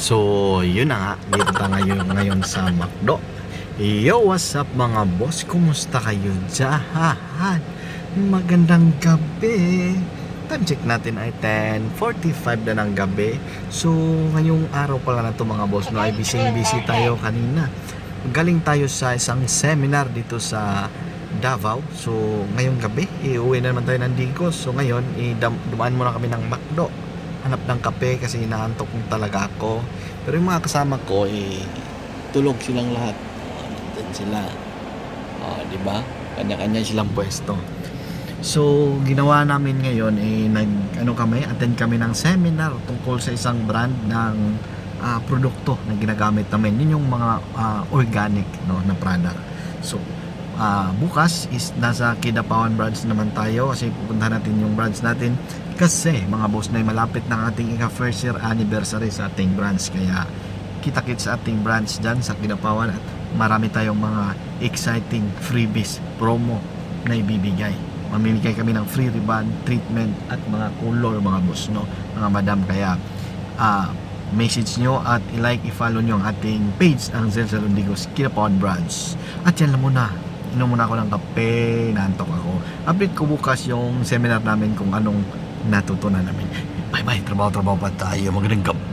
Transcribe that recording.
So, yun na nga. Dito tayo ngayon sa McDo. Yo, what's up mga boss? Kumusta kayo dyan? Magandang gabi. Time check natin ay 10:45 na ng gabi. So, ngayong araw pala na to mga boss, no, ay busy tayo kanina. Galing tayo sa isang seminar dito sa Davao. So, ngayong gabi, iuwi na naman tayo ng Digos. So, ngayon, dumaan muna kami ng McDo. Hanap ng kape kasi inaantok talaga ako. Pero yung mga kasama ko, tulog silang lahat. Nandun sila. Di ba? Kanya-kanya silang pwesto. So, ginawa namin ngayon, attend kami ng seminar tungkol sa isang brand ng produkto na ginagamit namin. Yun yung mga organic, no, na product. So, bukas is nasa Kidapawan branch naman tayo kasi pupunta natin yung branch natin kasi mga boss na malapit ng ating first year anniversary sa ating branch, kaya kita-kits sa ating branch dyan sa Kidapawan at marami tayong mga exciting freebies, promo na ibibigay. Mamimigay kami ng free ribbon, treatment at mga color mga boss, no, mga madam. Kaya message nyo at i-like, i-follow nyo ang ating page ang Zel Salon Digos Kidapawan branch. At yan lang muna, inom muna ako ng kape, naantok ako. Update ko bukas yung seminar namin kung anong natutunan namin. Bye bye, trabaho pa tayo. Magandang gabi.